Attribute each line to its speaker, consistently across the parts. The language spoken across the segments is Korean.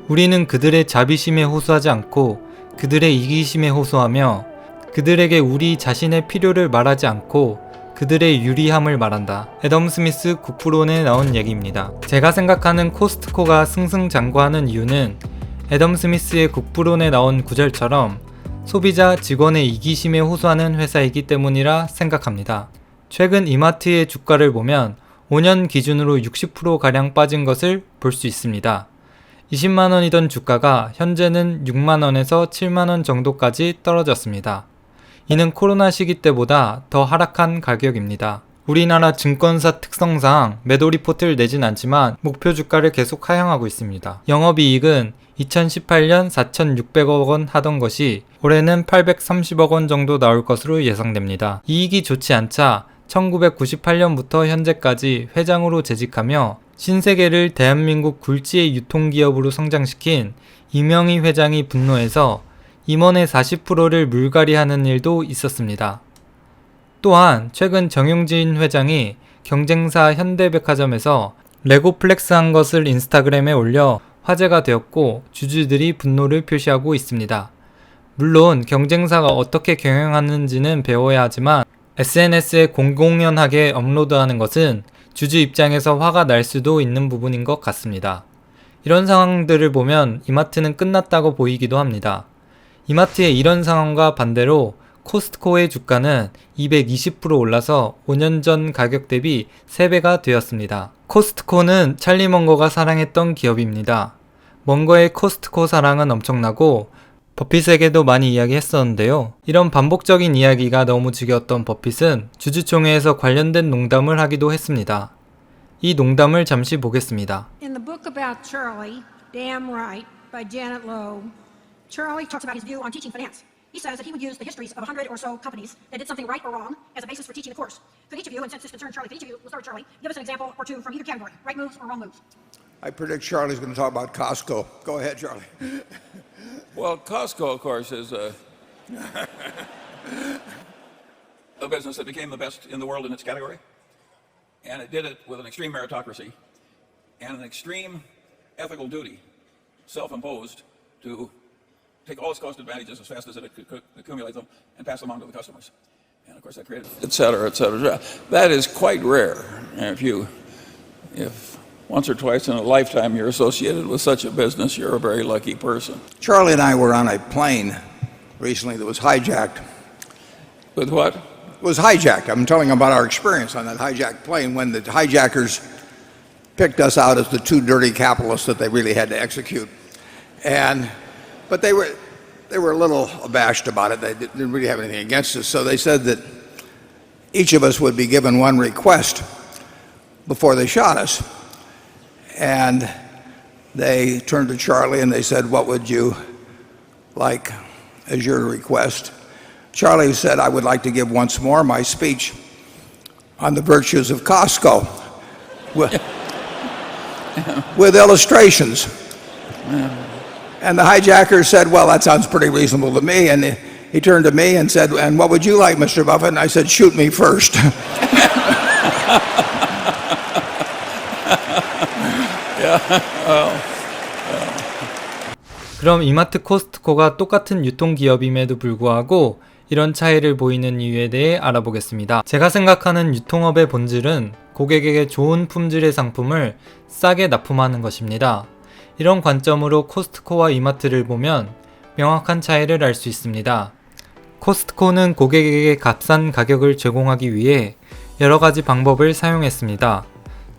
Speaker 1: 우리는 그들의 자비심에 호소하지 않고 그들의 이기심에 호소하며 그들에게 우리 자신의 필요를 말하지 않고 그들의 유리함을 말한다. 애덤 스미스 국부론에 나온 얘기입니다. 제가 생각하는 코스트코가 승승장구하는 이유는 애덤 스미스의 국부론에 나온 구절처럼 소비자 직원의 이기심에 호소하는 회사이기 때문이라 생각합니다. 최근 이마트의 주가를 보면 5년 기준으로 60%가량 빠진 것을 볼 수 있습니다. 20만원이던 주가가 현재는 6만원에서 7만원 정도까지 떨어졌습니다. 이는 코로나 시기 때보다 더 하락한 가격입니다. 우리나라 증권사 특성상 매도 리포트를 내진 않지만 목표 주가를 계속 하향하고 있습니다. 영업이익은 2018년 4,600억 원 하던 것이 올해는 830억 원 정도 나올 것으로 예상됩니다. 이익이 좋지 않자 1998년부터 현재까지 회장으로 재직하며 신세계를 대한민국 굴지의 유통기업으로 성장시킨 이명희 회장이 분노해서 임원의 40%를 물갈이하는 일도 있었습니다. 또한 최근 정용진 회장이 경쟁사 현대백화점에서 레고 플렉스한 것을 인스타그램에 올려 화제가 되었고 주주들이 분노를 표시하고 있습니다. 물론 경쟁사가 어떻게 경영하는지는 배워야 하지만 SNS에 공공연하게 업로드하는 것은 주주 입장에서 화가 날 수도 있는 부분인 것 같습니다. 이런 상황들을 보면 이마트는 끝났다고 보이기도 합니다. 이마트의 이런 상황과 반대로 코스트코의 주가는 220% 올라서 5년 전 가격 대비 3배가 되었습니다. 코스트코는 찰리 먼거가 사랑했던 기업입니다. 먼거의 코스트코 사랑은 엄청나고 버핏에게도 많이 이야기했었는데요. 이런 반복적인 이야기가 너무 지겨웠던 버핏은 주주총회에서 관련된 농담을 하기도 했습니다. 이 농담을 잠시 보겠습니다.
Speaker 2: In the book about Charlie, Damn Right, by Janet Lowe, Charlie talks about his view on teaching finance. He says that he would use the histories of 100 or so companies that did something right or wrong as a basis for teaching the course. Could each of you, and since this concerns Charlie, could each of you, we'll start with Charlie, give us an example or two from either category, right moves or wrong moves?
Speaker 3: I predict Charlie's going to talk about Costco. Go ahead, Charlie.
Speaker 4: Well, Costco, of course, is a business that became the best in the world in its category. And it did it with an extreme meritocracy and an extreme ethical duty, self-imposed, to take all its cost advantages as fast as it could accumulate them and pass them on to the customers. And of course that created, et cetera, et cetera. That is quite rare. And if once or twice in a lifetime you're associated with such a business, you're a very lucky person.
Speaker 3: Charlie and I were on a plane recently that was hijacked.
Speaker 4: With what?
Speaker 3: It was hijacked. I'm telling about our experience on that hijacked plane when the hijackers picked us out as the two dirty capitalists that they really had to execute. But they were a little abashed about it. They didn't really have anything against us. So they said that each of us would be given one request before they shot us. And they turned to Charlie and they said, "What would you like as your request?" Charlie said, "I would like to give once more my speech on the virtues of Costco with illustrations." And the hijacker said, "Well, that sounds pretty reasonable to me." And he turned to me and said, "And what would you like, Mr. Buffett?" And I said, "Shoot me first."
Speaker 1: 그럼 이마트 코스트코가 똑같은 유통기업임에도 불구하고 이런 차이를 보이는 이유에 대해 알아보겠습니다. 제가 생각하는 유통업의 본질은 고객에게 좋은 품질의 상품을 싸게 납품하는 것입니다. 이런 관점으로 코스트코와 이마트를 보면 명확한 차이를 알 수 있습니다. 코스트코는 고객에게 값싼 가격을 제공하기 위해 여러 가지 방법을 사용했습니다.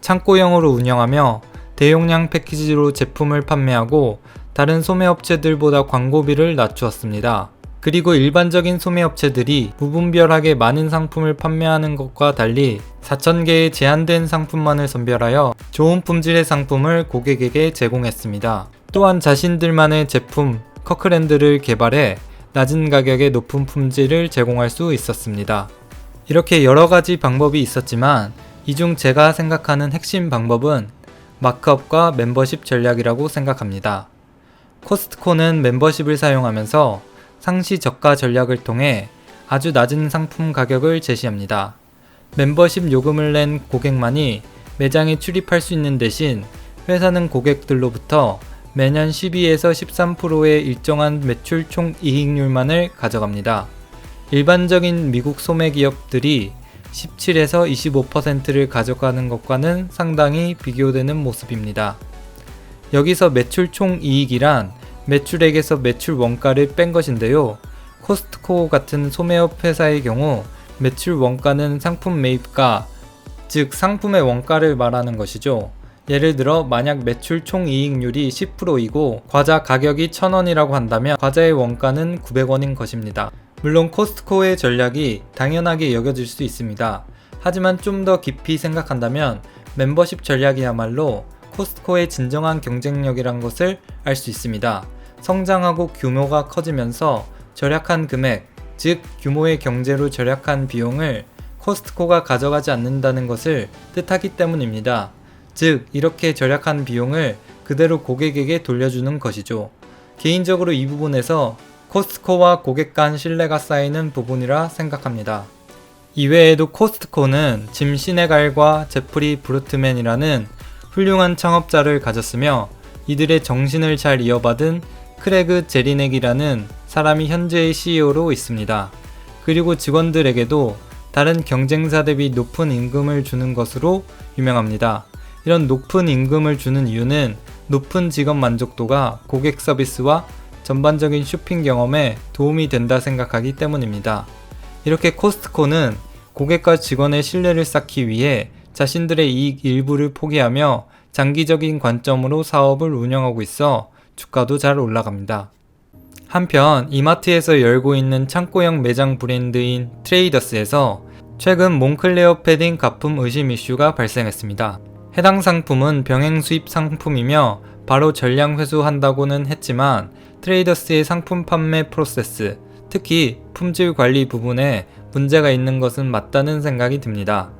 Speaker 1: 창고형으로 운영하며 대용량 패키지로 제품을 판매하고 다른 소매업체들보다 광고비를 낮추었습니다. 그리고 일반적인 소매업체들이 무분별하게 많은 상품을 판매하는 것과 달리 4,000개의 제한된 상품만을 선별하여 좋은 품질의 상품을 고객에게 제공했습니다. 또한 자신들만의 제품 커크랜드를 개발해 낮은 가격에 높은 품질을 제공할 수 있었습니다. 이렇게 여러 가지 방법이 있었지만 이 중 제가 생각하는 핵심 방법은 마크업과 멤버십 전략이라고 생각합니다. 코스트코는 멤버십을 사용하면서 상시 저가 전략을 통해 아주 낮은 상품 가격을 제시합니다. 멤버십 요금을 낸 고객만이 매장에 출입할 수 있는 대신 회사는 고객들로부터 매년 12에서 13%의 일정한 매출 총 이익률만을 가져갑니다. 일반적인 미국 소매 기업들이 17에서 25%를 가져가는 것과는 상당히 비교되는 모습입니다. 여기서 매출 총 이익이란 매출액에서 매출 원가를 뺀 것인데요. 코스트코 같은 소매업 회사의 경우 매출 원가는 상품 매입가, 즉 상품의 원가를 말하는 것이죠. 예를 들어 만약 매출 총 이익률이 10%이고 과자 가격이 1,000원이라고 한다면 과자의 원가는 900원인 것입니다. 물론 코스트코의 전략이 당연하게 여겨질 수 있습니다. 하지만 좀 더 깊이 생각한다면 멤버십 전략이야말로 코스트코의 진정한 경쟁력이란 것을 알 수 있습니다. 성장하고 규모가 커지면서 절약한 금액, 즉 규모의 경제로 절약한 비용을 코스트코가 가져가지 않는다는 것을 뜻하기 때문입니다. 즉 이렇게 절약한 비용을 그대로 고객에게 돌려주는 것이죠. 개인적으로 이 부분에서 코스트코와 고객 간 신뢰가 쌓이는 부분이라 생각합니다. 이외에도 코스트코는 짐 시네갈과 제프리 브루트맨이라는 훌륭한 창업자를 가졌으며 이들의 정신을 잘 이어받은 크레그 제리넥이라는 사람이 현재의 CEO로 있습니다. 그리고 직원들에게도 다른 경쟁사 대비 높은 임금을 주는 것으로 유명합니다. 이런 높은 임금을 주는 이유는 높은 직업 만족도가 고객 서비스와 전반적인 쇼핑 경험에 도움이 된다 생각하기 때문입니다. 이렇게 코스트코는 고객과 직원의 신뢰를 쌓기 위해 자신들의 이익 일부를 포기하며 장기적인 관점으로 사업을 운영하고 있어 주가도 잘 올라갑니다. 한편 이마트에서 열고 있는 창고형 매장 브랜드인 트레이더스에서 최근 몽클레어 패딩 가품 의심 이슈가 발생했습니다. 해당 상품은 병행 수입 상품이며 바로 전량 회수한다고는 했지만 트레이더스의 상품 판매 프로세스, 특히 품질 관리 부분에 문제가 있는 것은 맞다는 생각이 듭니다.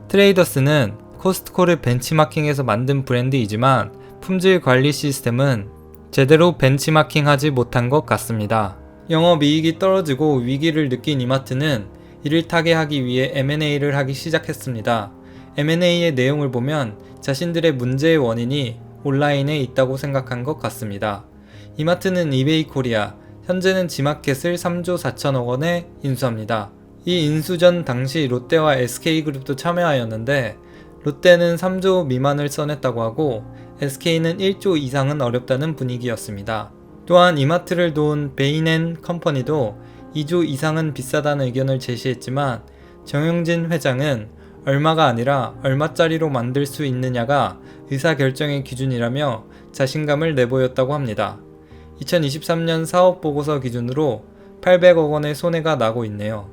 Speaker 1: 트레이더스는 코스트코를 벤치마킹해서 만든 브랜드이지만 품질 관리 시스템은 제대로 벤치마킹하지 못한 것 같습니다. 영업이익이 떨어지고 위기를 느낀 이마트는 이를 타개하기 위해 M&A를 하기 시작했습니다. M&A의 내용을 보면 자신들의 문제의 원인이 온라인에 있다고 생각한 것 같습니다. 이마트는 이베이 코리아, 현재는 지마켓을 3조 4천억 원에 인수합니다. 이 인수 전 당시 롯데와 SK그룹도 참여하였는데 롯데는 3조 미만을 써냈다고 하고 SK는 1조 이상은 어렵다는 분위기였습니다. 또한 이마트를 도운 베인앤컴퍼니도 2조 이상은 비싸다는 의견을 제시했지만 정영진 회장은 얼마가 아니라 얼마짜리로 만들 수 있느냐가 의사결정의 기준이라며 자신감을 내보였다고 합니다. 2023년 사업보고서 기준으로 800억 원의 손해가 나고 있네요.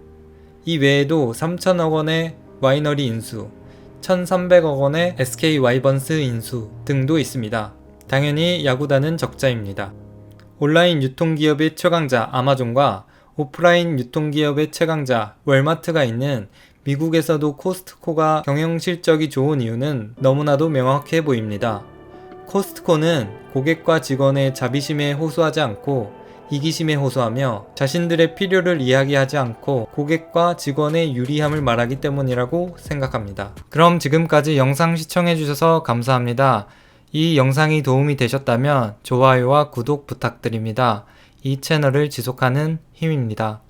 Speaker 1: 이 외에도 3천억 원의 와이너리 인수, 1,300억 원의 SK 와이번스 인수 등도 있습니다. 당연히 야구단은 적자입니다. 온라인 유통기업의 최강자 아마존과 오프라인 유통기업의 최강자 월마트가 있는 미국에서도 코스트코가 경영실적이 좋은 이유는 너무나도 명확해 보입니다. 코스트코는 고객과 직원의 자비심에 호소하지 않고 이기심에 호소하며 자신들의 필요를 이야기하지 않고 고객과 직원의 유리함을 말하기 때문이라고 생각합니다. 그럼 지금까지 영상 시청해주셔서 감사합니다. 이 영상이 도움이 되셨다면 좋아요와 구독 부탁드립니다. 이 채널을 지속하는 힘입니다.